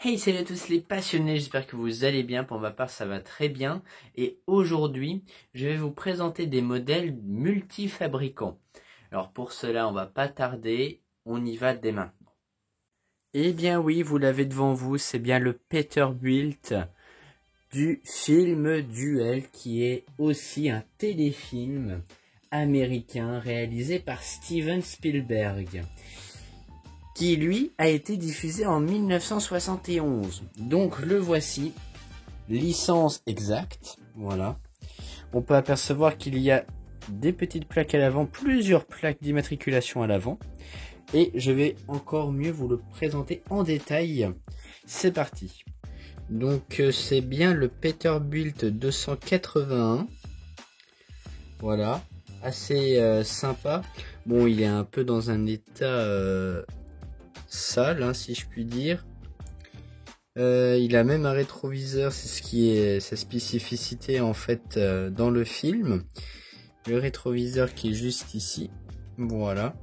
Hey, salut à tous les passionnés, j'espère que vous allez bien. Pour ma part, ça va très bien. Et aujourd'hui, je vais vous présenter des modèles multifabricants. Alors pour cela, on va pas tarder, on y va dès maintenant. Eh bien oui, vous l'avez devant vous, c'est bien le Peterbilt du film Duel, qui est aussi un téléfilm américain réalisé par Steven Spielberg, qui lui a été diffusé en 1971. Donc le voici, licence exacte, voilà. On peut apercevoir qu'il y a des petites plaques à l'avant, plusieurs plaques d'immatriculation à l'avant. Et je vais encore mieux vous le présenter en détail. C'est parti. Donc c'est bien le Peterbilt 281. Voilà, assez sympa. Bon, il est un peu dans un état sale, hein, si je puis dire. Il a même un rétroviseur, c'est ce qui est sa spécificité en fait dans le film. Le rétroviseur qui est juste ici. Voilà.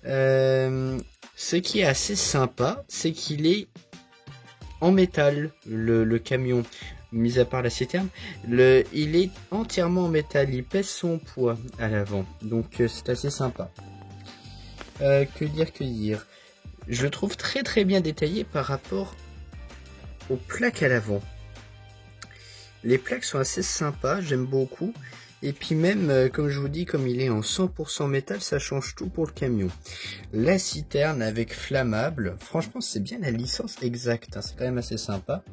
Ce qui est assez sympa, c'est qu'il est en métal, le camion, mis à part la citerne. Il est entièrement en métal, il pèse son poids à l'avant, donc c'est assez sympa. Que dire. Je le trouve très très bien détaillé par rapport aux plaques à l'avant. Les plaques sont assez sympas, j'aime beaucoup. Et puis même, comme je vous dis, comme il est en 100% métal, ça change tout pour le camion. La citerne avec flammable, franchement c'est bien la licence exacte, hein, c'est quand même assez sympa.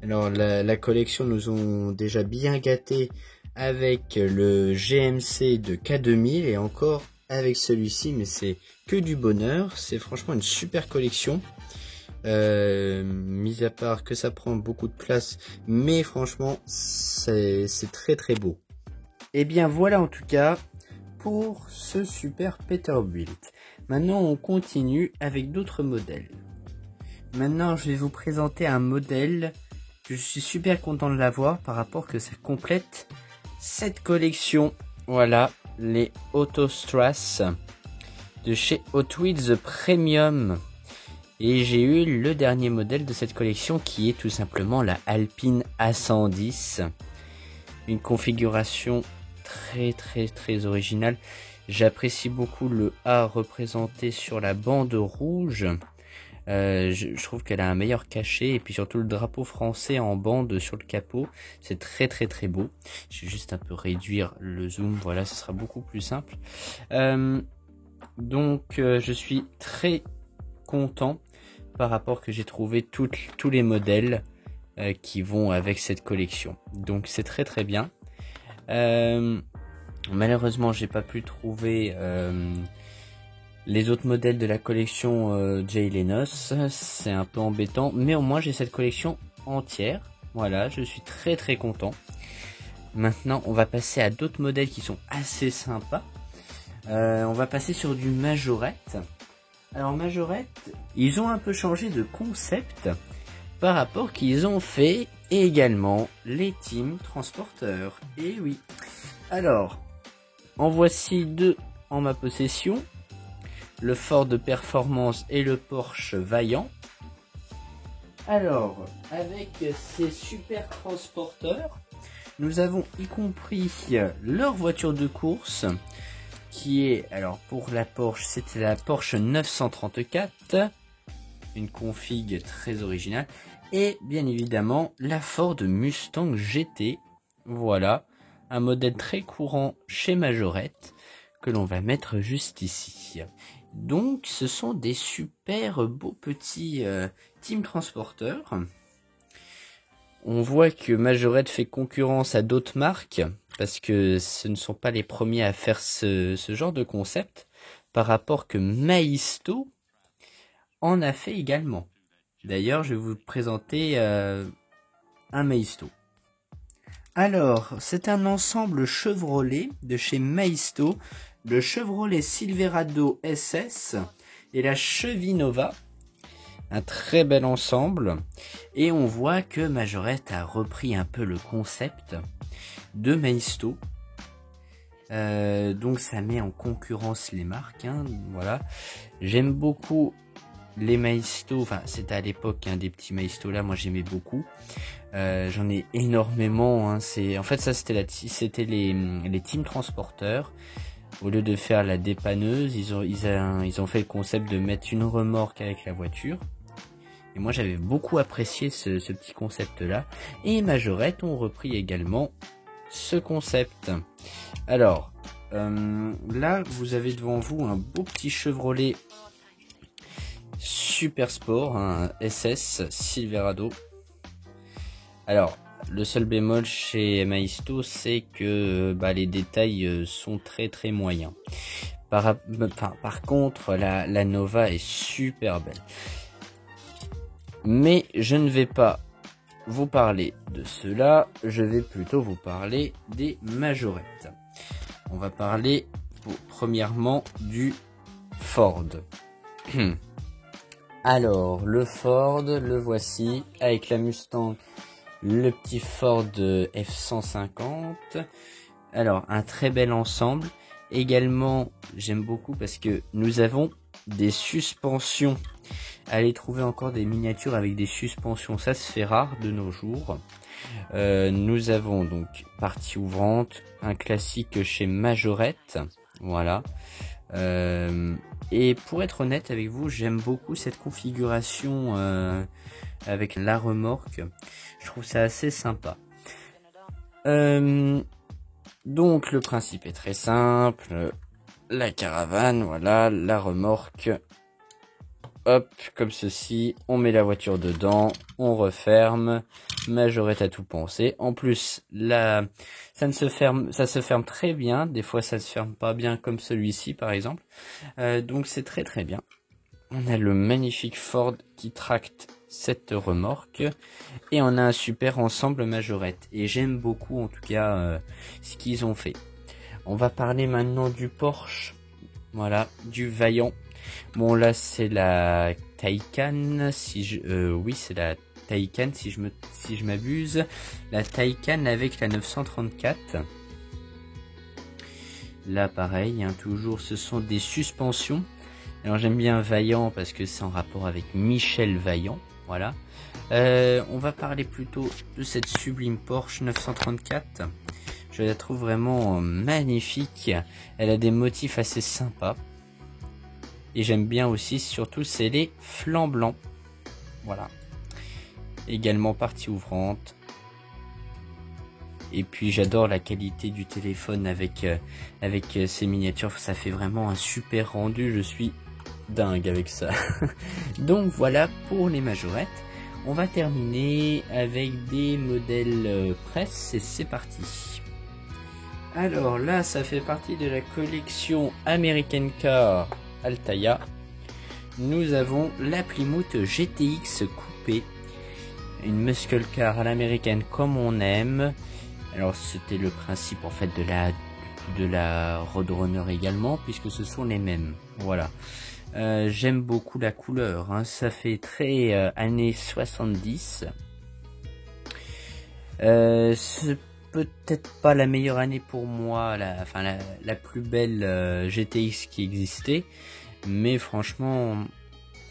Alors la collection nous ont déjà bien gâté avec le GMC de K2000 et encore avec celui-ci, mais c'est que du bonheur. C'est franchement une super collection. Mis à part que ça prend beaucoup de place, mais franchement c'est très très beau. Et bien voilà en tout cas pour ce super Peterbilt. Maintenant on continue avec d'autres modèles. Maintenant je vais vous présenter un modèle que je suis super content de l'avoir par rapport que ça complète cette collection. Voilà les Autostrass de chez Hot Wheels Premium. Et j'ai eu le dernier modèle de cette collection qui est tout simplement la Alpine A110. Une configuration très originale. J'apprécie beaucoup le A représenté sur la bande rouge. Je trouve qu'elle a un meilleur cachet et puis surtout le drapeau français en bande sur le capot. C'est très beau. Je vais juste un peu réduire le zoom. Voilà, ce sera beaucoup plus simple. Donc je suis très content par rapport que j'ai trouvé tous les modèles qui vont avec cette collection. Donc c'est très bien. Malheureusement j'ai pas pu trouver les autres modèles de la collection Jay Leno. C'est un peu embêtant, mais au moins j'ai cette collection entière. Voilà, je suis très content. Maintenant on va passer à d'autres modèles qui sont assez sympas. On va passer sur du Majorette. Alors Majorette, ils ont un peu changé de concept par rapport qu'ils ont fait également les Team Transporteurs. Et oui. Alors, en voici deux en ma possession. Le Ford Performance et le Porsche Vaillant. Alors, avec ces super transporteurs, nous avons y compris leur voiture de course, qui est, alors pour la Porsche, c'était la Porsche 934, une config très originale, et bien évidemment la Ford Mustang GT, voilà, un modèle très courant chez Majorette, que l'on va mettre juste ici. Donc ce sont des super beaux petits team transporteurs. On voit que Majorette fait concurrence à d'autres marques, parce que ce ne sont pas les premiers à faire ce genre de concept, par rapport que Maisto en a fait également. D'ailleurs, je vais vous présenter un Maisto. Alors, c'est un ensemble Chevrolet de chez Maisto, le Chevrolet Silverado SS et la Chevinova. Un très bel ensemble. Et on voit que Majorette a repris un peu le concept de Maisto. Donc ça met en concurrence les marques. Hein, voilà. J'aime beaucoup les Maisto, enfin c'était à l'époque des petits Maisto là, moi j'aimais beaucoup. J'en ai énormément. Hein. En fait ça c'était les team transporteurs. Au lieu de faire la dépanneuse, ils ont fait le concept de mettre une remorque avec la voiture. Et moi j'avais beaucoup apprécié ce petit concept là. Et Majorette ont repris également ce concept. Alors là vous avez devant vous un beau petit Chevrolet Super Sport, un SS Silverado. Alors le seul bémol chez Maisto, c'est que les détails sont très très moyens. Par contre, la Nova est super belle. Mais je ne vais pas vous parler de cela, je vais plutôt vous parler des Majorettes. On va parler premièrement du Ford. Alors, le Ford, le voici, avec la Mustang. Le petit Ford F-150. Alors, un très bel ensemble. Également, j'aime beaucoup parce que nous avons des suspensions. Allez trouver encore des miniatures avec des suspensions. Ça se fait rare de nos jours. Nous avons donc partie ouvrante. Un classique chez Majorette. Voilà. Et pour être honnête avec vous, j'aime beaucoup cette configuration avec la remorque. Je trouve ça assez sympa. Donc le principe est très simple. La caravane, voilà, la remorque. Hop, comme ceci. On met la voiture dedans. On referme. Majorette à tout penser. En plus, là, ça se ferme très bien. Des fois, ça se ferme pas bien comme celui-ci, par exemple. Donc c'est très très bien. On a le magnifique Ford qui tracte cette remorque et on a un super ensemble Majorette et j'aime beaucoup en tout cas ce qu'ils ont fait. On va parler maintenant du Porsche, voilà, du Vaillant. Bon là c'est la Taycan, oui c'est la Taycan si je m'abuse, la Taycan avec la 934. Là pareil, toujours ce sont des suspensions. Alors j'aime bien Vaillant parce que c'est en rapport avec Michel Vaillant, voilà. On va parler plutôt de cette sublime Porsche 934. Je la trouve vraiment magnifique. Elle a des motifs assez sympas. Et j'aime bien aussi, surtout, c'est les flancs blancs. Voilà. Également partie ouvrante. Et puis j'adore la qualité du téléphone avec ces miniatures. Ça fait vraiment un super rendu. Je suis dingue avec ça. Donc voilà pour les Majorettes. On va terminer avec des modèles presse et c'est parti. Alors là ça fait partie de la collection American Car Altaïa. Nous avons la Plymouth GTX coupée, une muscle car à l'américaine comme on aime. Alors c'était le principe en fait de la Roadrunner également, puisque ce sont les mêmes. Voilà. J'aime beaucoup la couleur, hein. Ça fait très années 70. C'est peut-être pas la meilleure année pour moi, la plus belle GTX qui existait, mais franchement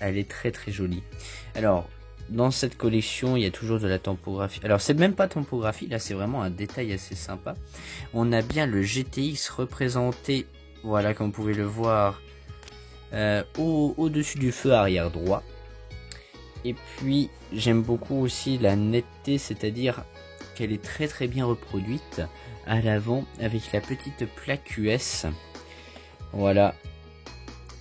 elle est très très jolie. Alors dans cette collection il y a toujours de la tempographie. Alors c'est même pas tempographie, là c'est vraiment un détail assez sympa. On a bien le GTX représenté, voilà comme vous pouvez le voir, au-dessus du feu arrière droit. Et puis j'aime beaucoup aussi la netteté, c'est-à-dire qu'elle est très très bien reproduite à l'avant avec la petite plaque US. Voilà,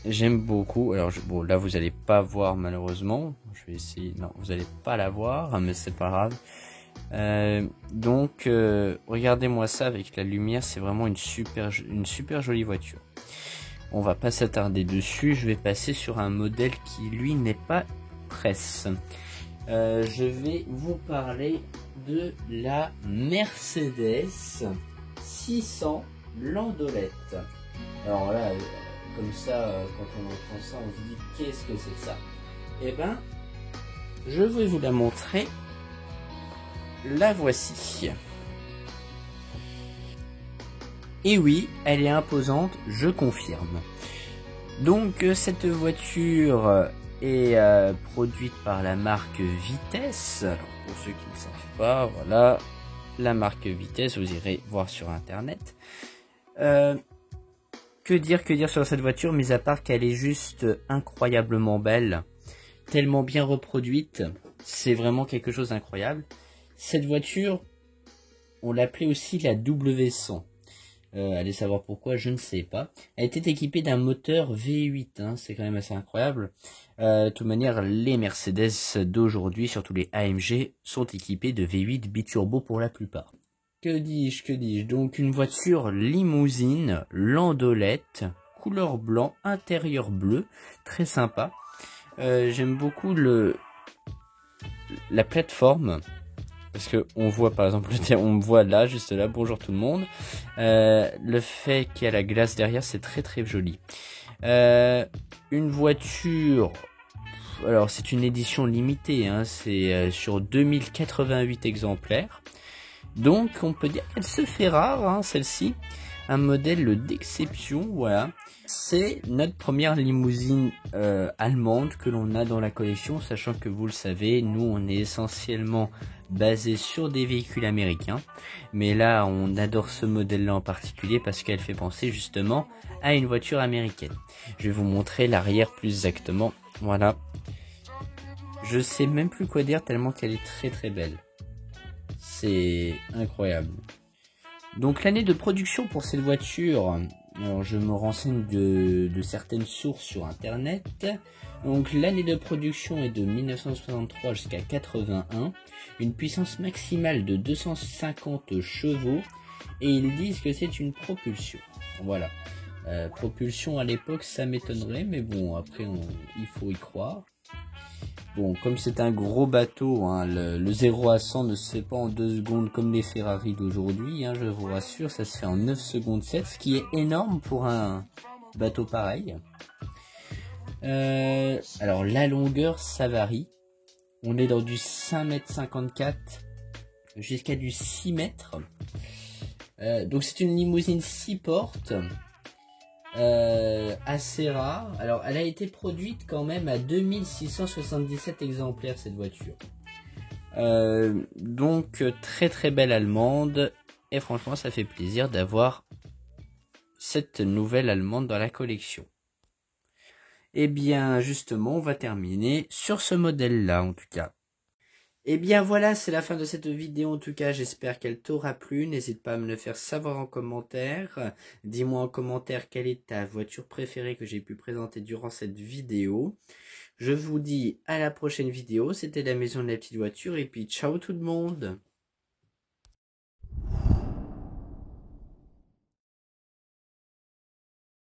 j'aime beaucoup. Alors bon là vous allez pas voir malheureusement, je vais essayer, non vous allez pas la voir mais c'est pas grave. Donc regardez-moi ça avec la lumière, c'est vraiment une super jolie voiture. On va pas s'attarder dessus, je vais passer sur un modèle qui lui n'est pas presse. Je vais vous parler de la Mercedes 600 Landaulet. Alors là, comme ça, quand on entend ça, on se dit qu'est-ce que c'est que ça? Eh ben, je vais vous la montrer. La voici. Et oui, elle est imposante, je confirme. Donc cette voiture est produite par la marque Vitesse. Alors, pour ceux qui ne savent pas, voilà, la marque Vitesse, vous irez voir sur internet. Que dire sur cette voiture, mis à part qu'elle est juste incroyablement belle, tellement bien reproduite, c'est vraiment quelque chose d'incroyable. Cette voiture, on l'appelait aussi la W100. Allez savoir pourquoi, je ne sais pas. Elle était équipée d'un moteur V8, hein, c'est quand même assez incroyable. De toute manière, les Mercedes d'aujourd'hui, surtout les AMG, sont équipés de V8 biturbo pour la plupart. Que dis-je, donc une voiture limousine, landolette, couleur blanc, intérieur bleu, très sympa. J'aime beaucoup la plateforme. Parce que on voit par exemple, on me voit là, juste là, bonjour tout le monde. Le fait qu'il y a la glace derrière, c'est très très joli. Une voiture, alors c'est une édition limitée, hein, c'est sur 2088 exemplaires. Donc on peut dire qu'elle se fait rare, hein, celle-ci. Un modèle d'exception, voilà. C'est notre première limousine allemande que l'on a dans la collection, sachant que vous le savez, nous on est essentiellement basé sur des véhicules américains. Mais là on adore ce modèle-là en particulier parce qu'elle fait penser justement à une voiture américaine. Je vais vous montrer l'arrière plus exactement, voilà. Je sais même plus quoi dire tellement qu'elle est très très belle. C'est incroyable. Donc l'année de production pour cette voiture, alors je me renseigne de certaines sources sur internet. Donc l'année de production est de 1963 jusqu'à 81, une puissance maximale de 250 chevaux et ils disent que c'est une propulsion. Voilà. Propulsion à l'époque ça m'étonnerait, mais bon après il faut y croire. Bon, comme c'est un gros bateau, hein, le 0 à 100 ne se fait pas en 2 secondes comme les Ferrari d'aujourd'hui, hein, je vous rassure, ça se fait en 9 secondes 7, ce qui est énorme pour un bateau pareil. Alors la longueur, ça varie. On est dans du 5,54 m jusqu'à du 6 mètres. Donc c'est une limousine 6 portes. Assez rare. Alors elle a été produite quand même à 2677 exemplaires cette voiture. Donc très très belle allemande. Et franchement ça fait plaisir d'avoir cette nouvelle allemande dans la collection. Et bien justement on va terminer sur ce modèle là en tout cas. Et bien voilà, c'est la fin de cette vidéo en tout cas, j'espère qu'elle t'aura plu, n'hésite pas à me le faire savoir en commentaire, dis-moi en commentaire quelle est ta voiture préférée que j'ai pu présenter durant cette vidéo. Je vous dis à la prochaine vidéo, c'était la maison de la petite voiture et puis ciao tout le monde.